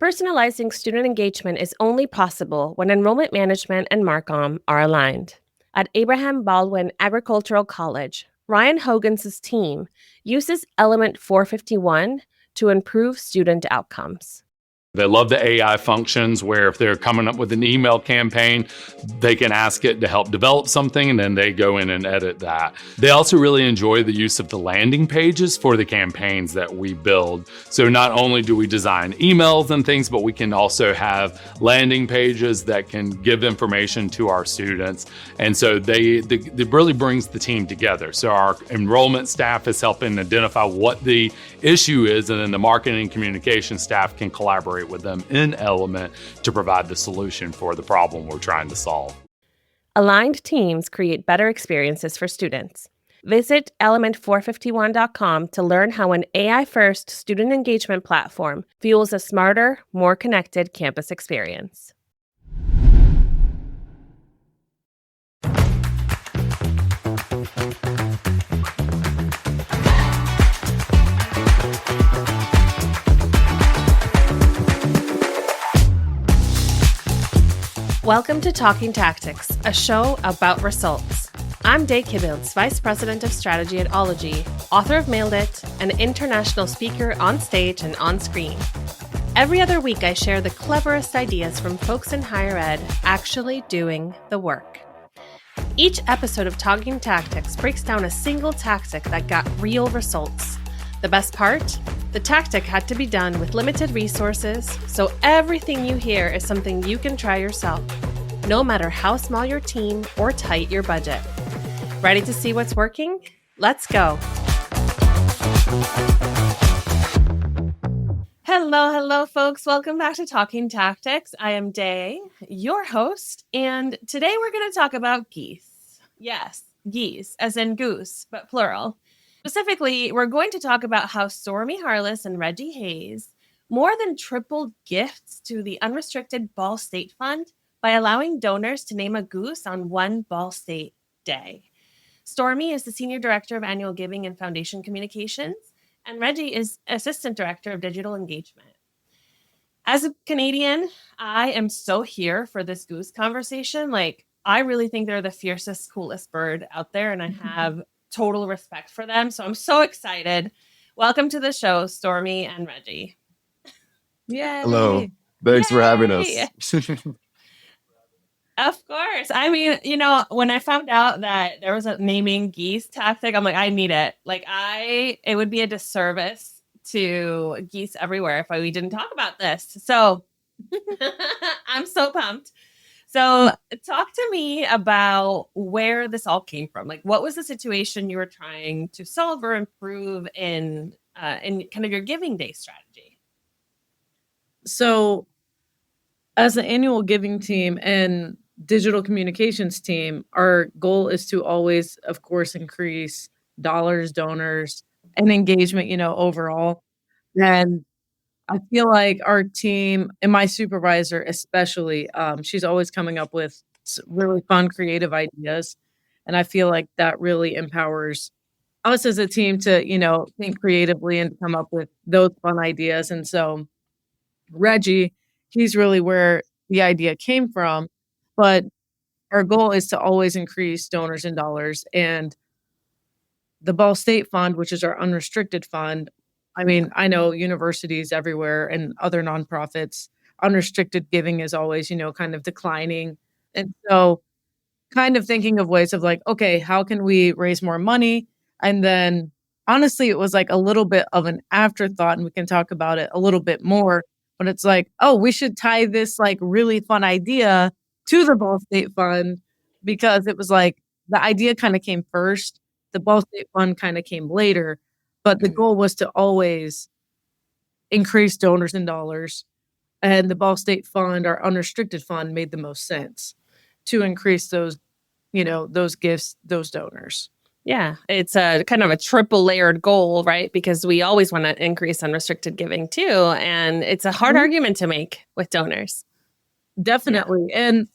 Personalizing student engagement is only possible when enrollment management and Marcom are aligned. At Abraham Baldwin Agricultural College, Ryan Hogan's team uses Element 451 to improve student outcomes. They love the AI functions where if they're coming up with an email campaign, they can ask it to help develop something and then they go in and edit that. They also really enjoy the use of the landing pages for the campaigns that we build. So not only do we design emails and things, but we can also have landing pages that can give information to our students. And so they really brings the team together. So our enrollment staff is helping identify what the issue is, and then the marketing and communication staff can collaborate with them in Element to provide the solution for the problem we're trying to solve. Aligned teams create better experiences for students. Visit element451.com to learn how an AI-first student engagement platform fuels a smarter, more connected campus experience. Welcome to Talking Tactics, a show about results. I'm Day Kibbilds, Vice President of Strategy at Ology, author of Mailed It, and international speaker on stage and on screen. Every other week, I share the cleverest ideas from folks in higher ed actually doing the work. Each episode of Talking Tactics breaks down a single tactic that got real results. The best part? The tactic had to be done with limited resources, so everything you hear is something you can try yourself, no matter how small your team or tight your budget. Ready to see what's working? Let's go. Hello, folks. Welcome back to Talking Tactics. I am Day, your host, and today we're going to talk about geese. Yes, geese, as in goose, but plural. Specifically, we're going to talk about how Stormie, Harless, and Reggie Hayes more than tripled gifts to the Unrestricted Ball State Fund by allowing donors to name a goose on one Ball State day. Stormie is the Senior Director of Annual Giving and Foundation Communications, and Reggie is Assistant Director of Digital Engagement. As a Canadian, I am so here for this goose conversation. I really think they're the fiercest, coolest bird out there, and I have total respect for them. So I'm so excited. Welcome to the show, Stormie and Reggie. Yay. Hello. Thanks for having us. Of course. I mean, when I found out that there was a naming geese tactic, I'm like, I need it. It would be a disservice to geese everywhere if we didn't talk about this. So I'm so pumped. So talk to me about where this all came from. What was the situation you were trying to solve or improve in kind of your giving day strategy? So as the annual giving team and digital communications team, our goal is to always, of course, increase dollars, donors, and engagement, overall. And I feel like our team and my supervisor especially, she's always coming up with really fun, creative ideas. And I feel like that really empowers us as a team to, think creatively and come up with those fun ideas. And so Reggie, he's really where the idea came from. But our goal is to always increase donors and dollars. And the Ball State Fund, which is our unrestricted fund, I mean, I know universities everywhere and other nonprofits, unrestricted giving is always, kind of declining. And so kind of thinking of ways of okay, how can we raise more money? And then honestly, it was a little bit of an afterthought, and we can talk about it a little bit more. But it's we should tie this really fun idea to the Ball State Fund, because it was the idea kind of came first. The Ball State Fund kind of came later. But the goal was to always increase donors and dollars. And the Ball State Fund, our unrestricted fund, made the most sense to increase those, those gifts, those donors. Yeah, it's a kind of a triple layered goal, right? Because we always want to increase unrestricted giving too. And it's a hard argument to make with donors. Definitely. Yeah. And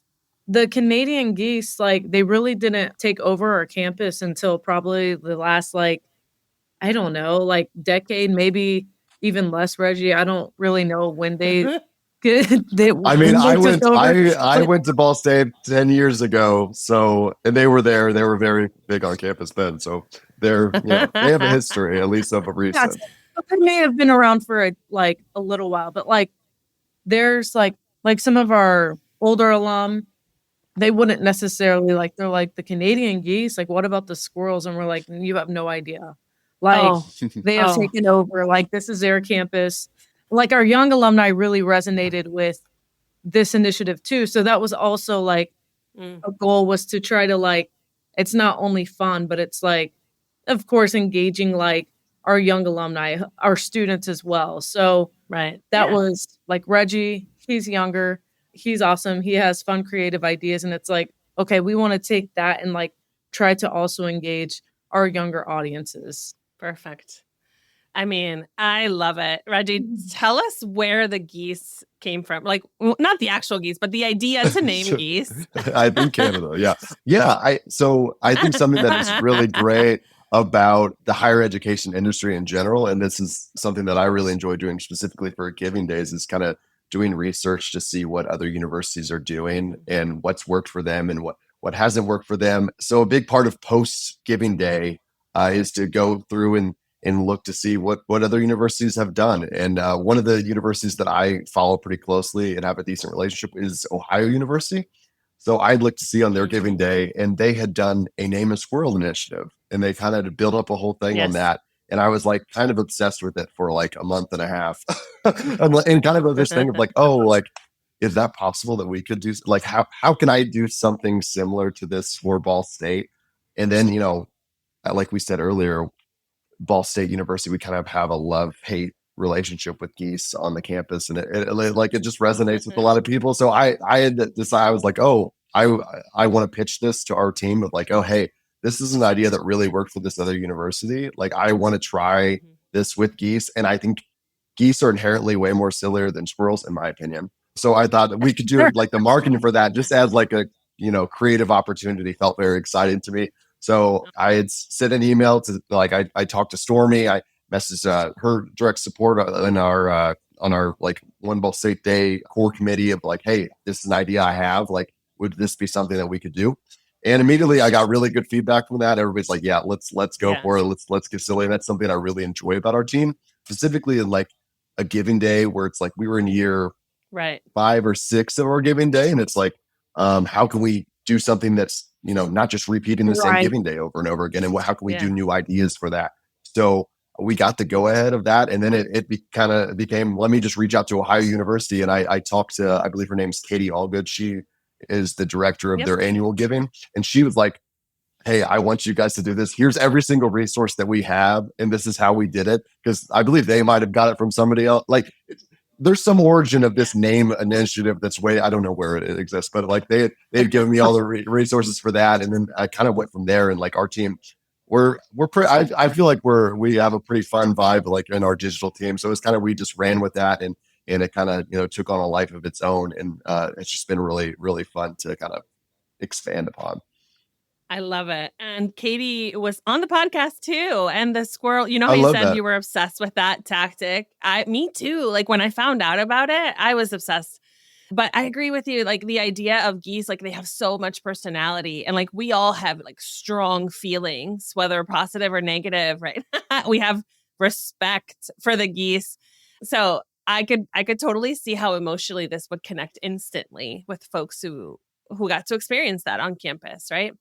the Canadian Geese, they really didn't take over our campus until probably the last, I don't know, decade, maybe even less, Reggie. I don't really know when they I mean, I went But to Ball State 10 years ago, and they were there. They were very big on campus then, so they have a history, at least of a yeah, recent. they may have been around for a little while, but there's like some of our older alum, they wouldn't necessarily they're like the Canadian Geese. Like, what about the squirrels? And we're like, you have no idea. Like, they have taken over. Like, this is their campus. Like, our young alumni really resonated with this initiative too. So that was also a goal, was to try to it's not only fun, but it's of course, engaging our young alumni, our students as well. So that was Reggie. He's younger. He's awesome. He has fun, creative ideas. And it's okay, we want to take that and try to also engage our younger audiences. Perfect. I mean, I love it. Reggie, tell us where the geese came from. Not the actual geese, but the idea to name geese. I think Canada. Yeah. Yeah. I think something that is really great about the higher education industry in general, and this is something that I really enjoy doing specifically for Giving Days, is kind of doing research to see what other universities are doing and what's worked for them and what hasn't worked for them. So a big part of post Giving Day is to go through and look to see what other universities have done. And one of the universities that I follow pretty closely and have a decent relationship is Ohio University. So I'd look to see on their Giving Day, and they had done a Name a Squirrel initiative, and they kind of built up a whole thing on that. And I was kind of obsessed with it for a month and a half, and kind of this thing of is that possible that we could do how can I do something similar to this for Ball State? And then like we said earlier, Ball State University, we kind of have a love-hate relationship with Geese on the campus, and it just resonates with a lot of people. So I had decided, I was I want to pitch this to our team of oh, hey, this is an idea that really worked for this other university. I want to try this with Geese, and I think geese are inherently way more sillier than squirrels, in my opinion. So I thought that we could do it, the marketing for that, just as a creative opportunity, felt very exciting to me. So I had sent an email to I talked to Stormie. I messaged her direct support on our One Ball State Day core committee of hey, this is an idea I have. Would this be something that we could do? And immediately I got really good feedback from that. Everybody's yeah, let's go for it. Let's get silly. And that's something I really enjoy about our team, specifically in a Giving Day where it's we were in year 5 or 6 of our Giving Day, and it's how can we do something that's not just repeating the same Giving Day over and over again, and how can we do new ideas for that? So we got the go ahead of that, and then it kind of became, let me just reach out to Ohio University, and I talked to, I believe her name's Katie Allgood. She is the director of their annual giving, and she was like, hey, I want you guys to do this. Here's every single resource that we have, and this is how we did it, because I believe they might have got it from somebody else. There's some origin of this name initiative that's I don't know where it exists, but they've given me all the resources for that. And then I kind of went from there, and our team, we're pretty, I feel like we have a pretty fun vibe, in our digital team. So it's kind of, we just ran with that, and it kind of, took on a life of its own. And it's just been really, really fun to kind of expand upon. I love it. And Katie was on the podcast too. And the squirrel, how you said you were obsessed with that tactic. Me too. When I found out about it, I was obsessed. But I agree with you. The idea of geese, they have so much personality, and we all have strong feelings, whether positive or negative, right? We have respect for the geese. So I could totally see how emotionally this would connect instantly with folks who got to experience that on campus, right?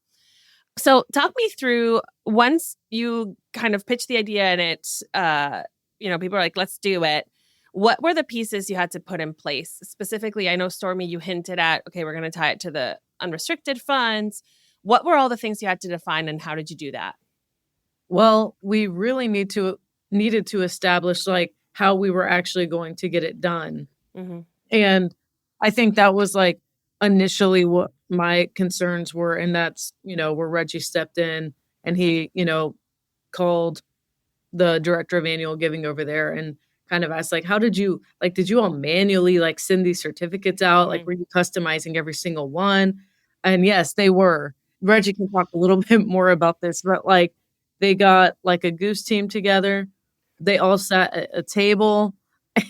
So talk me through, once you kind of pitched the idea and it's, people are let's do it. What were the pieces you had to put in place? Specifically, I know, Stormie, you hinted at, okay, we're going to tie it to the unrestricted funds. What were all the things you had to define, and how did you do that? Well, we really needed to establish how we were actually going to get it done. Mm-hmm. And I think that was initially what my concerns were. And that's, where Reggie stepped in, and he, called the director of annual giving over there and kind of asked, how did you all manually send these certificates out? Mm-hmm. Were you customizing every single one? And yes, they were. Reggie can talk a little bit more about this, but they got a Goose team together. They all sat at a table.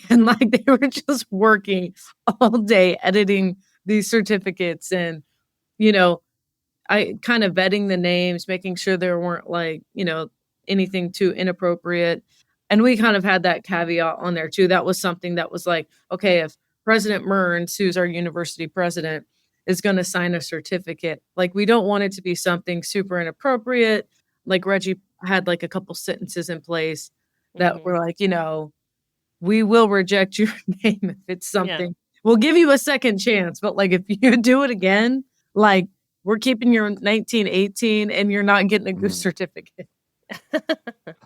And like they were just working all day editing these certificates and, I kind of vetting the names, making sure there weren't like, anything too inappropriate. And we kind of had that caveat on there too. That was something that was like, okay, if President Mearns, who's our university president, is going to sign a certificate, like we don't want it to be something super inappropriate. Like Reggie had like a couple sentences in place that were like, we will reject your name if it's something. We'll give you a second chance, but like if you do it again, like we're keeping your 1918 and you're not getting a goose certificate.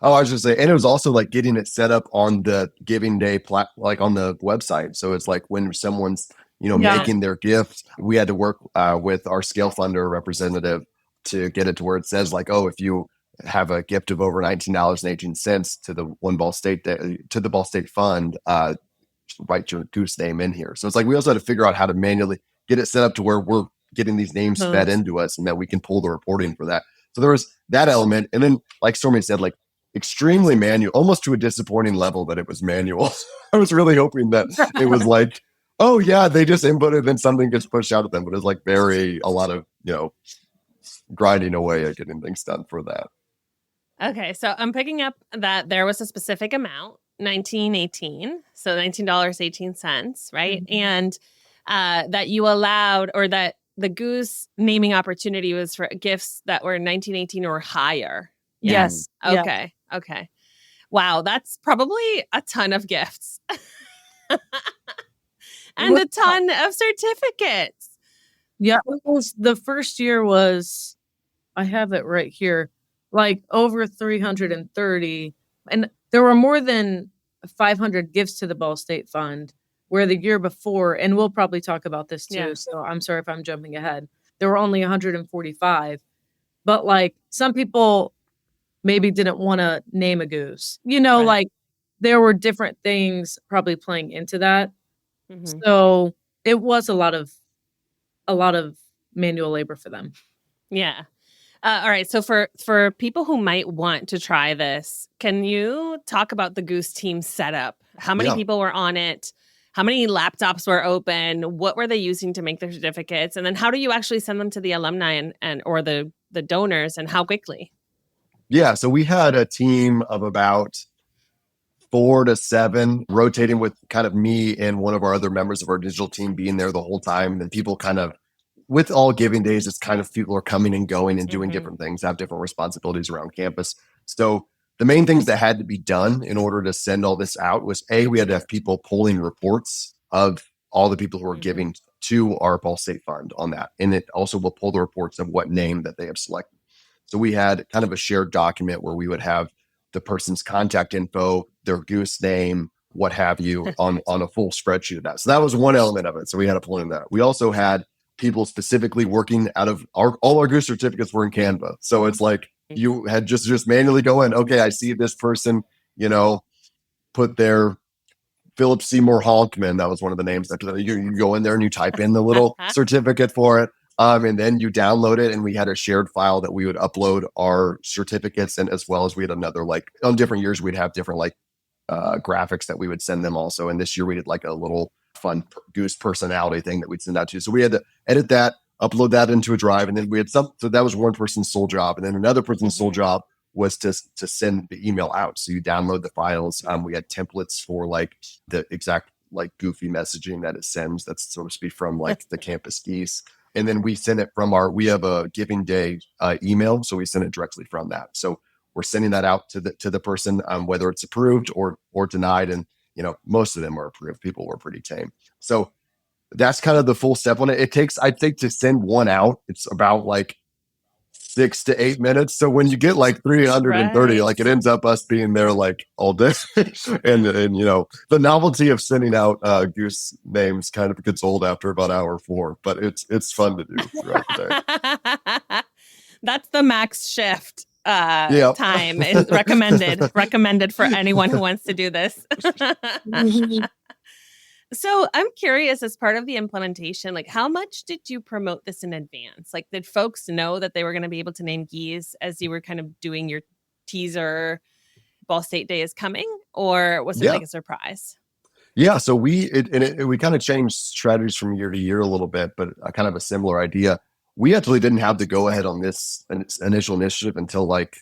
Oh, I was just saying, and it was also like getting it set up on the Giving Day like on the website. So it's like when someone's making their gift, we had to work with our scale funder representative to get it to where it says like, oh, if you have a gift of over $19.18 to the Ball State Fund, write your goose name in here. So it's like we also had to figure out how to manually get it set up to where we're getting these names fed into us and that we can pull the reporting for that. So there was that element. And then like Stormie said, like extremely manual, almost to a disappointing level that it was manual. I was really hoping that it was like, oh yeah, they just input it and something gets pushed out of them. But it's like a lot of, grinding away at getting things done for that. Okay, so I'm picking up that there was a specific amount, $19.18, so $19.18, right? And that you allowed, or that the goose naming opportunity was for gifts that were $19.18 or higher. Yes. Okay. Yeah. Okay. Wow, that's probably a ton of gifts. And a ton of certificates. Yeah, the first year was, I have it right here, like over 330. And there were more than 500 gifts to the Ball State Fund, where the year before, and we'll probably talk about this too, so I'm sorry if I'm jumping ahead, there were only 145. But like some people maybe didn't want to name a goose. Like there were different things probably playing into that. Mm-hmm. So it was a lot of manual labor for them. Yeah. All right. So for people who might want to try this, can you talk about the Goose team setup? How many people were on it? How many laptops were open? What were they using to make their certificates? And then how do you actually send them to the alumni and or the donors, and how quickly? Yeah. So we had a team of about 4 to 7 rotating, with kind of me and one of our other members of our digital team being there the whole time. And people kind of, with all giving days, it's kind of people are coming and going and doing different things, have different responsibilities around campus. So the main things that had to be done in order to send all this out was we had to have people pulling reports of all the people who are giving to our Ball State Fund on that. And it also will pull the reports of what name that they have selected. So we had kind of a shared document where we would have the person's contact info, their goose name, what have you, on a full spreadsheet of that. So that was one element of it. So we had to pull in that. We also had people specifically working out of all our goose certificates were in Canva. So it's like you had just manually go in. Okay, I see this person, put their Philip Seymour Honkman. That was one of the names. That you go in there and you type in the little certificate for it. And then you download it, and we had a shared file that we would upload our certificates, and as well as we had another, like on different years, we'd have different like graphics that we would send them also. And this year we did like a little fun goose personality thing that we'd send out to. So we had to edit that, upload that into a drive, and then we had so that was one person's sole job, and then another person's sole job was to send the email out. So you download the files. We had templates for like the exact like goofy messaging that it sends. That's so to speak from like the campus Geese. And then we send it from we have a Giving Day email. So we send it directly from that. So we're sending that out to the person, whether it's approved or denied. And, most of them are approved. People were pretty tame. So that's kind of the full step on it. It takes, I think, to send one out, it's about like 6 to 8 minutes. So when you get like 330, like it ends up us being there like all day. and the novelty of sending out goose names kind of gets old after about hour 4, but it's fun to do throughout the day. That's the max shift time is recommended for anyone who wants to do this. So I'm curious, as part of the implementation, like how much did you promote this in advance? Like, did folks know that they were going to be able to name Geese as you were kind of doing your teaser Ball State Day is coming, or was it like a surprise? Yeah, so we kind of changed strategies from year to year a little bit, but kind of a similar idea. We actually didn't have the go ahead on this initial initiative until like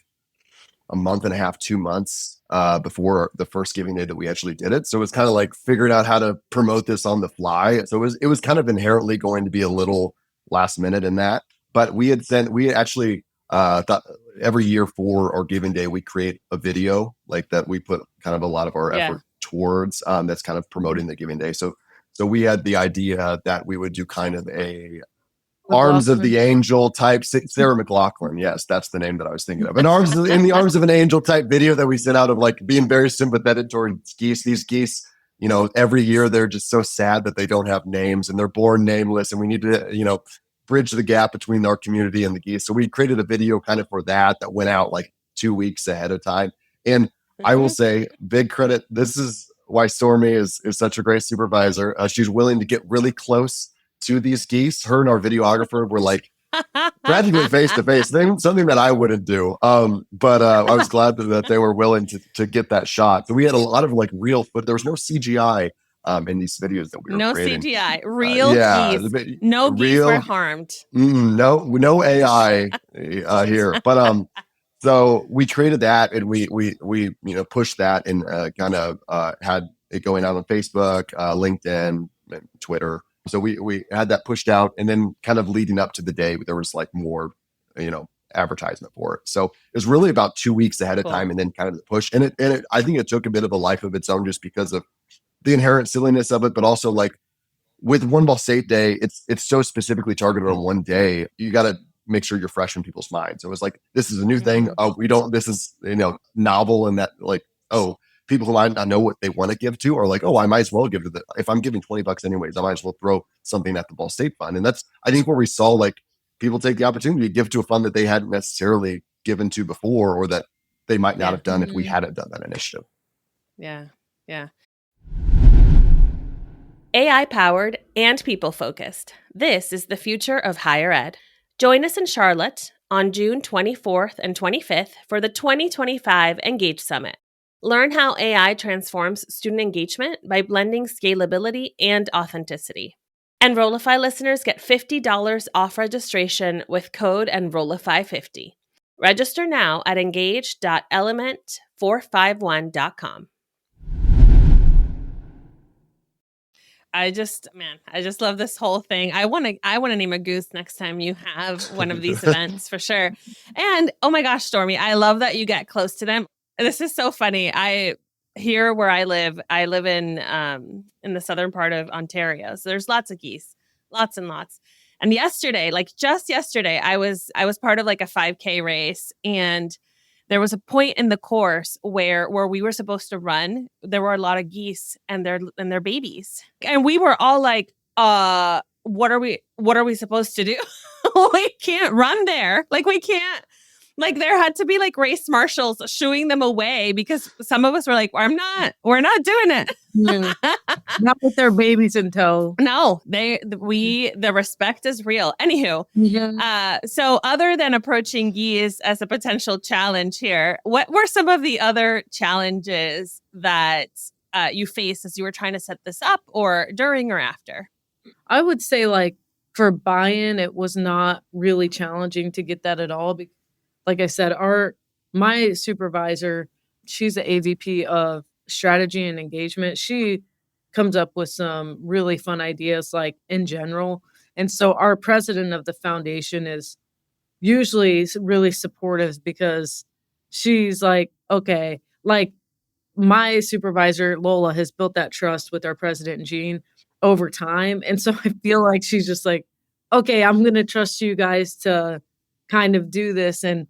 a month and a half, 2 months before the first giving day that we actually did it. So it was kind of like figuring out how to promote this on the fly. So it was kind of inherently going to be a little last minute in that. But we actually thought every year for our giving day we create a video like that we put kind of a lot of our effort towards that's kind of promoting the giving day. So we had the idea that we would do kind of a Arms of the Angel type, Sarah McLachlan. Yes, that's the name that I was thinking of. In the arms of an angel type video that we sent out of like being very sympathetic towards geese. These geese, every year they're just so sad that they don't have names and they're born nameless, and we need to, bridge the gap between our community and the geese. So we created a video kind of for that went out like 2 weeks ahead of time. And I will say, big credit. This is why Stormie is such a great supervisor. She's willing to get really close to these geese. Her and our videographer were like practically face to face. Something that I wouldn't do. But I was glad that they were willing to get that shot. So we had a lot of like real, but there was no CGI in these videos that we were creating. No CGI, real geese. No geese were harmed. No AI here. But so we created that, and we pushed that, and kind of had it going out on Facebook, LinkedIn, and Twitter. So we had that pushed out, and then kind of leading up to the day, there was like more, advertisement for it. So it was really about 2 weeks ahead of time, and then kind of the push. And it I think it took a bit of a life of its own just because of the inherent silliness of it, but also like with One Ball State Day, it's so specifically targeted on one day. You got to make sure you're fresh in people's minds. So it was like, this is a new thing. This is, novel, and that like, people who might not know what they want to give to are like, I might as well give to if I'm giving $20 anyways, I might as well throw something at the Ball State Fund. And that's, I think, where we saw like people take the opportunity to give to a fund that they hadn't necessarily given to before, or that they might not have done if we hadn't done that initiative. Yeah. Yeah. AI powered and people focused. This is the future of higher ed. Join us in Charlotte on June 24th and 25th for the 2025 Engage Summit. Learn how AI transforms student engagement by blending scalability and authenticity. Enrollify listeners get $50 off registration with code Enrollify50. Register now at engage.element451.com. I just love this whole thing. I want to name a goose next time you have one of these events for sure. And oh my gosh, Stormie, I love that you get close to them. This is so funny. Here where I live in the southern part of Ontario. So there's lots of geese, lots and lots. And just yesterday, I was part of like a 5K race, and there was a point in the course where we were supposed to run. There were a lot of geese and their babies. And we were all like, what are we supposed to do? We can't run there. Like we can't. Like there had to be like race marshals shooing them away because some of us were like, we're not doing it. Not with their babies in tow. No, the respect is real. Anywho, so other than approaching geese as a potential challenge here, what were some of the other challenges that you faced as you were trying to set this up, or during or after? I would say like for buy-in, it was not really challenging to get that at all. Like I said, my supervisor, she's the AVP of strategy and engagement. She comes up with some really fun ideas, like in general. And so our president of the foundation is usually really supportive because she's like, okay, like my supervisor, Lola, has built that trust with our president, Jean, over time. And so I feel like she's just like, okay, I'm going to trust you guys to kind of do this. And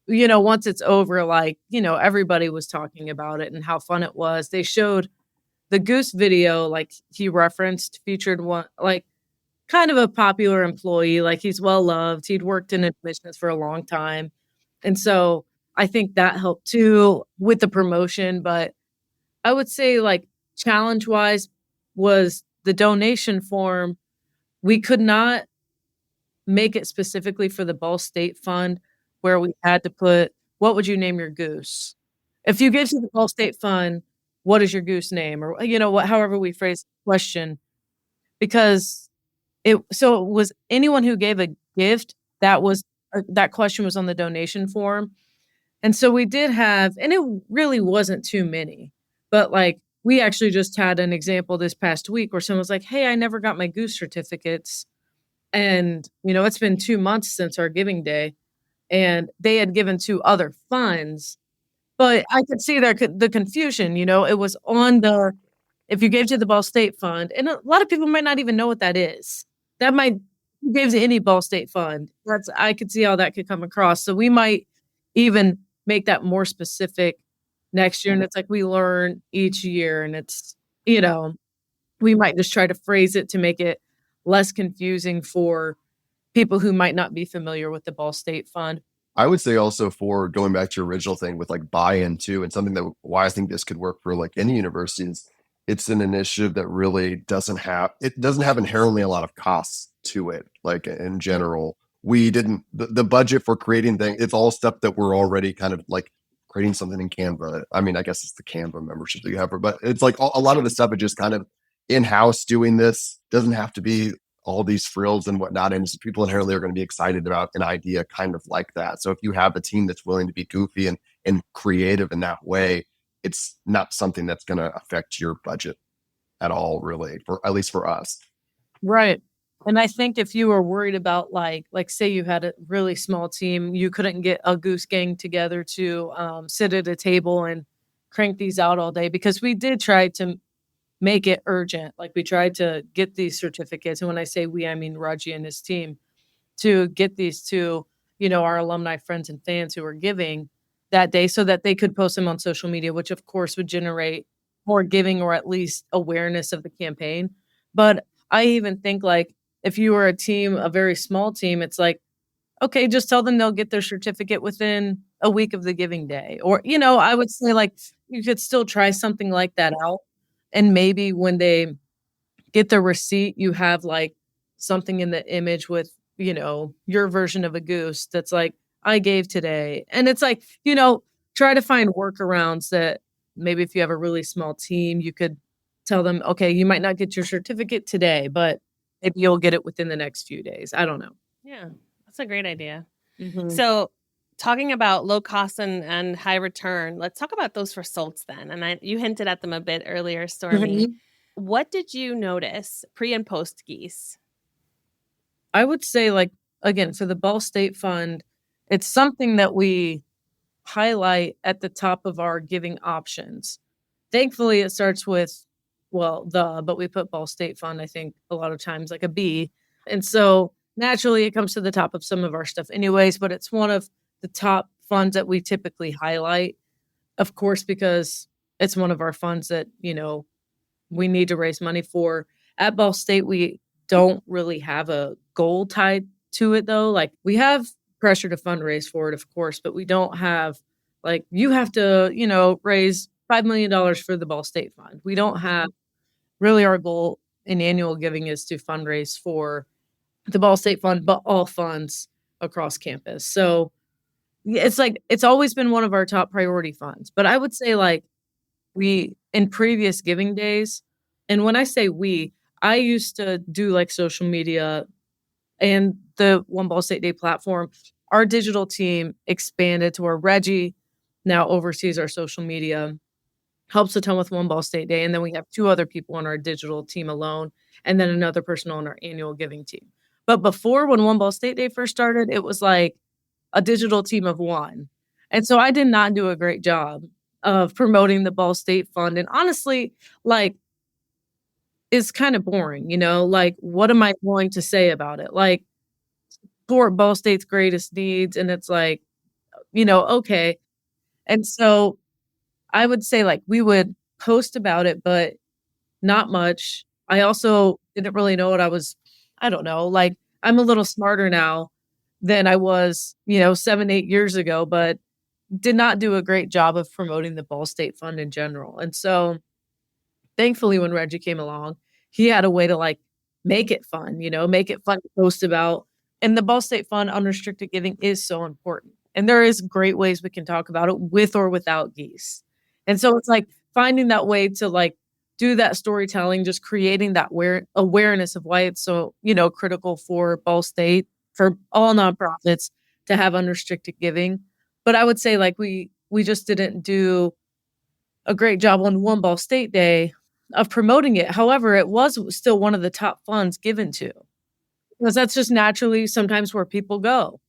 once it's over, like, everybody was talking about it and how fun it was. They showed the Goose video, like he referenced, featured one, like kind of a popular employee, like he's well loved. He'd worked in admissions for a long time. And so I think that helped too with the promotion. But I would say like challenge wise was the donation form. We could not make it specifically for the Ball State Fund, where we had to put, what would you name your goose? If you give to the Ball State Fund, what is your goose name? Or, however we phrase the question, because it was anyone who gave a gift, that question was on the donation form. And so we did have, and it really wasn't too many, but like we actually just had an example this past week where someone was like, hey, I never got my goose certificates. And, it's been 2 months since our giving day, and they had given to other funds, but I could see the confusion, it was on if you gave to the Ball State Fund, and a lot of people might not even know what that is. You gave to any Ball State Fund. I could see how that could come across. So we might even make that more specific next year. And it's like we learn each year, and it's, we might just try to phrase it to make it less confusing for people who might not be familiar with the Ball State Fund. I would say also, for going back to your original thing with like buy-in too, and something that why I think this could work for like any university is it's an initiative that really doesn't have inherently a lot of costs to it. Like in general, we didn't the budget for creating things. It's all stuff that we're already kind of like creating something in Canva. I mean, I guess it's the Canva membership that you have, but it's like a lot of the stuff is just kind of in-house doing this. Doesn't have to be all these frills and whatnot. And people inherently are going to be excited about an idea kind of like that. So if you have a team that's willing to be goofy and creative in that way, it's not something that's going to affect your budget at all, really, at least for us. Right. And I think if you were worried about like say you had a really small team, you couldn't get a goose gang together to sit at a table and crank these out all day, because we did try to make it urgent. Like we tried to get these certificates. And when I say we, I mean Reggie and his team, to get these to, our alumni friends and fans who were giving that day so that they could post them on social media, which of course would generate more giving or at least awareness of the campaign. But I even think like if you were a team, a very small team, it's like, okay, just tell them they'll get their certificate within a week of the giving day. Or, I would say like you could still try something like that out. And maybe when they get the receipt, you have like something in the image with, your version of a goose that's like, I gave today. And it's like, try to find workarounds that maybe if you have a really small team, you could tell them, okay, you might not get your certificate today, but maybe you'll get it within the next few days. I don't know. Yeah, that's a great idea. Mm-hmm. So talking about low cost and high return, let's talk about those results then. And you hinted at them a bit earlier, Stormie. Mm-hmm. What did you notice pre and post Geese? I would say, like, again, for the Ball State Fund, it's something that we highlight at the top of our giving options. Thankfully, it starts with, but we put Ball State Fund, I think, a lot of times like a B. And so naturally, it comes to the top of some of our stuff anyways, but it's one of the top funds that we typically highlight, of course, because it's one of our funds that, we need to raise money for. At Ball State, we don't really have a goal tied to it, though. Like, we have pressure to fundraise for it, of course, but we don't have, like, you have to, raise $5 million for the Ball State Fund. We don't have, really our goal in annual giving is to fundraise for the Ball State Fund, but all funds across campus. So it's like, it's always been one of our top priority funds. But I would say like we, in previous giving days, and when I say we, I used to do like social media and the One Ball State Day platform. Our digital team expanded to where Reggie now oversees our social media, helps a ton with One Ball State Day. And then we have 2 other people on our digital team alone, and then another person on our annual giving team. But before, when One Ball State Day first started, it was like a digital team of 1. And so I did not do a great job of promoting the Ball State Fund. And honestly, like, it's kind of boring, like, what am I going to say about it? Like, support Ball State's greatest needs. And it's like, okay. And so I would say like we would post about it, but not much. I also didn't really know what I don't know, like I'm a little smarter now than I was, 7-8 years ago, but did not do a great job of promoting the Ball State Fund in general. And so thankfully when Reggie came along, he had a way to like make it fun, make it fun to post about. And the Ball State Fund unrestricted giving is so important. And there is great ways we can talk about it with or without Geese. And so it's like finding that way to like do that storytelling, just creating that awareness of why it's so, critical for Ball State, for all nonprofits to have unrestricted giving. But I would say like we just didn't do a great job on One Ball State Day of promoting it. However, it was still one of the top funds given to, because that's just naturally sometimes where people go.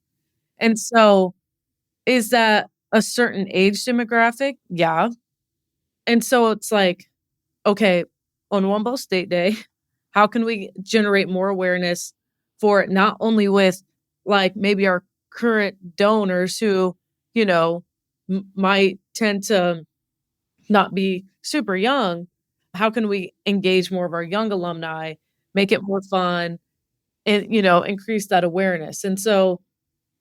And so is that a certain age demographic? Yeah. And so it's like, okay, on One Ball State Day, how can we generate more awareness for it, not only with like maybe our current donors who, might tend to not be super young. How can we engage more of our young alumni, make it more fun, and, increase that awareness? And so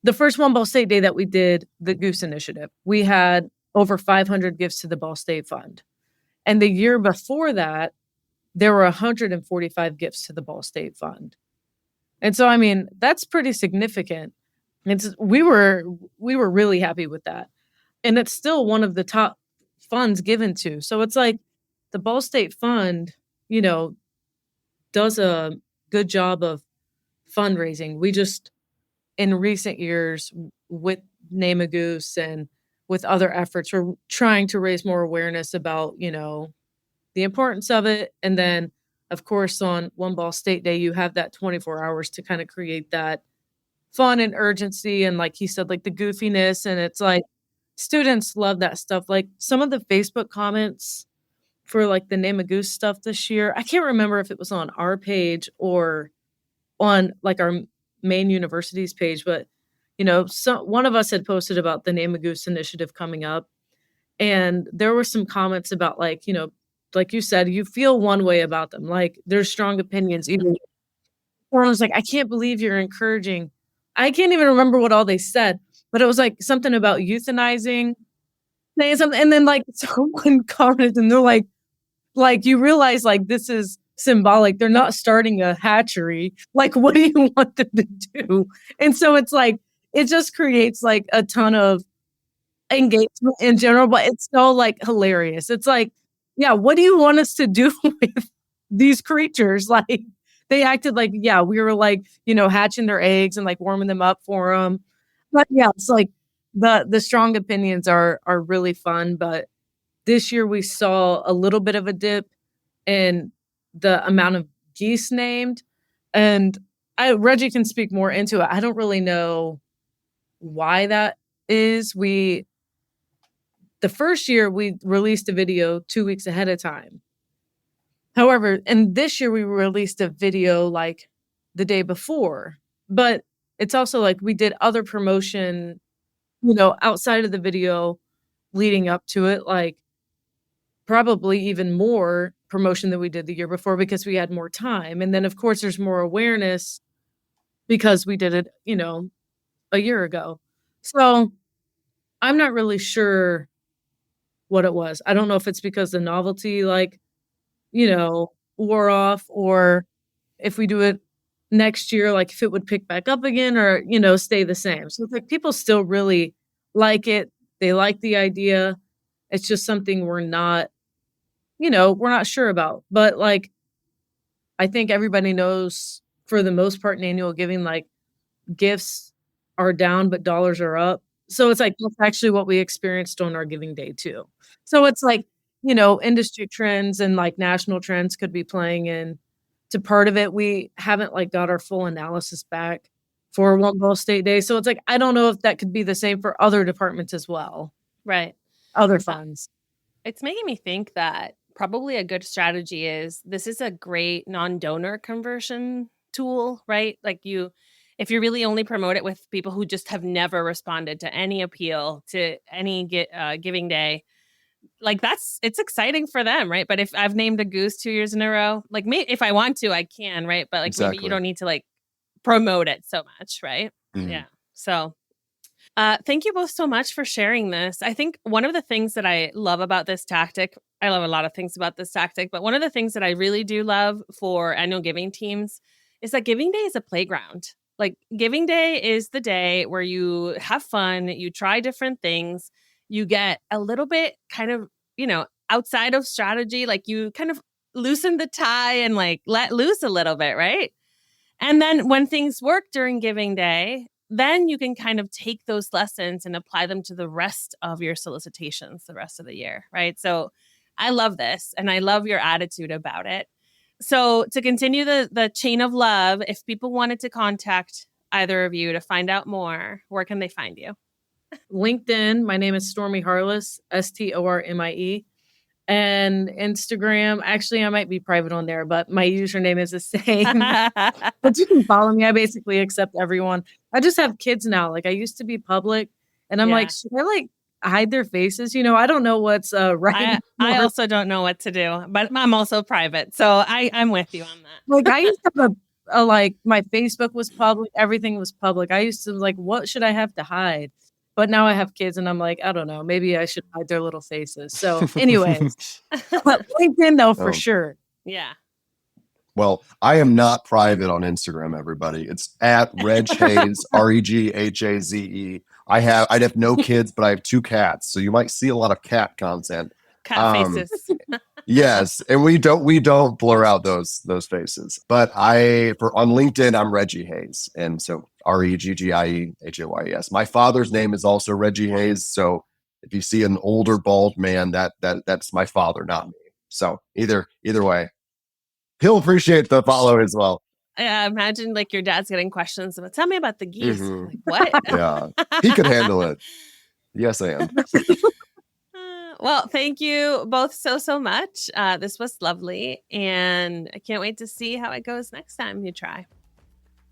the first One Ball State Day that we did, the Goose Initiative, we had over 500 gifts to the Ball State Fund. And the year before that, there were 145 gifts to the Ball State Fund. And so, I mean, that's pretty significant. We were really happy with that. And it's still one of the top funds given to. So it's like the Ball State Fund, does a good job of fundraising. We just, in recent years, with Name a Goose and with other efforts, we're trying to raise more awareness about, the importance of it. And then, of course, on One Ball State Day, you have that 24 hours to kind of create that fun and urgency. And like he said, like the goofiness. And it's like students love that stuff. Like some of the Facebook comments for like the Name a Goose stuff this year, I can't remember if it was on our page or on like our main university's page, but one of us had posted about the Name a Goose initiative coming up, and there were some comments about like, like you said, you feel one way about them, like there's strong opinions. Even one was like, I can't believe you're encouraging. I can't even remember what all they said, but it was like something about euthanizing, saying something, and then like someone commented, and they're like you realize like this is symbolic. They're not starting a hatchery. Like, what do you want them to do? And so it's like, it just creates like a ton of engagement in general, but it's so like hilarious. It's like, yeah, what do you want us to do with these creatures? Like they acted like, yeah, we were like, hatching their eggs and like warming them up for them. But yeah, it's like the strong opinions are really fun. But this year we saw a little bit of a dip in the amount of geese named. And Reggie can speak more into it. I don't really know why that is. The first year we released a video 2 weeks ahead of time. However, and this year we released a video like the day before, but it's also like we did other promotion, outside of the video leading up to it, like probably even more promotion than we did the year before because we had more time. And then of course there's more awareness because we did it, a year ago. So I'm not really sure what it was. I don't know if it's because the novelty, like, wore off, or if we do it next year, like if it would pick back up again or, stay the same. So it's like people still really like it. They like the idea. It's just something we're not sure about. But like, I think everybody knows for the most part in annual giving, like gifts are down, but dollars are up. So it's like, that's actually what we experienced on our giving day too. So it's like, industry trends and like national trends could be playing in to part of it. We haven't like got our full analysis back for One Ball State Day. So it's like, I don't know if that could be the same for other departments as well. Right. Other funds. It's making me think that probably a good strategy is this is a great non-donor conversion tool, right? Like if you really only promote it with people who just have never responded to any appeal to any giving day, like it's exciting for them, right? But if I've named a goose 2 years in a row, like if I want to, I can, right? But like Exactly. maybe you don't need to like promote it so much, right? Mhm. Yeah. So thank you both so much for sharing this. I think one of the things that I love about this tactic, I love a lot of things about this tactic, but one of the things that I really do love for annual giving teams is that giving day is a playground. Like giving day is the day where you have fun, you try different things, you get a little bit kind of, outside of strategy, like you kind of loosen the tie and like let loose a little bit, right? And then when things work during giving day, then you can kind of take those lessons and apply them to the rest of your solicitations the rest of the year, right? So I love this and I love your attitude about it. So to continue the chain of love, if people wanted to contact either of you to find out more, where can they find you? LinkedIn, my name is Stormie Harless, Stormie. And Instagram, actually, I might be private on there, but my username is the same. But you can follow me. I basically accept everyone. I just have kids now. Like I used to be public, and I'm like, should I like hide their faces? I don't know what's right. I also don't know what to do, but I'm also private, so I'm with you on that. Like I used to have like my Facebook was public, everything was public. I used to like, what should I have to hide? But now I have kids and I'm like, I don't know, maybe I should hide their little faces. So anyways, but LinkedIn though, for sure. Yeah. Well, I am not private on Instagram, everybody. It's at Reg Hayes, REGHAZE. I'd have no kids, but I have 2 cats. So you might see a lot of cat content. Cat faces. Yes, and we don't blur out those faces. But on LinkedIn, I'm Reggie Hayes, and so REGGIEHAYES. My father's name is also Reggie Hayes, so if you see an older bald man, that's my father, not me. So either way, he'll appreciate the follow as well. I imagine like your dad's getting questions about, tell me about the geese. Like, what? Yeah, he could handle it. Yes, I am. Well, thank you both so much. This was lovely, and I can't wait to see how it goes next time you try.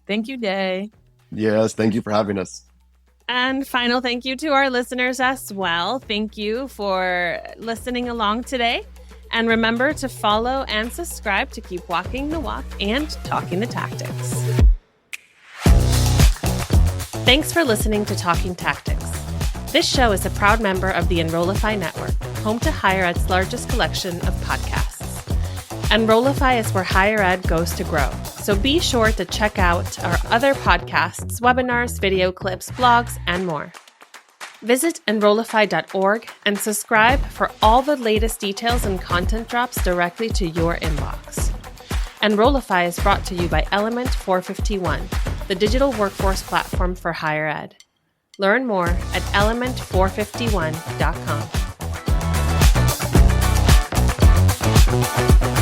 Thank you, Day. Yes, thank you for having us. And final thank you to our listeners as well. Thank you for listening along today. And remember to follow and subscribe to keep walking the walk and talking the tactics. Thanks for listening to Talking Tactics. This show is a proud member of the Enrollify Network, home to Higher Ed's largest collection of podcasts. Enrollify is where higher ed goes to grow, so be sure to check out our other podcasts, webinars, video clips, blogs, and more. Visit enrollify.org and subscribe for all the latest details and content drops directly to your inbox. Enrollify is brought to you by Element 451, the digital workforce platform for higher ed. Learn more at element451.com.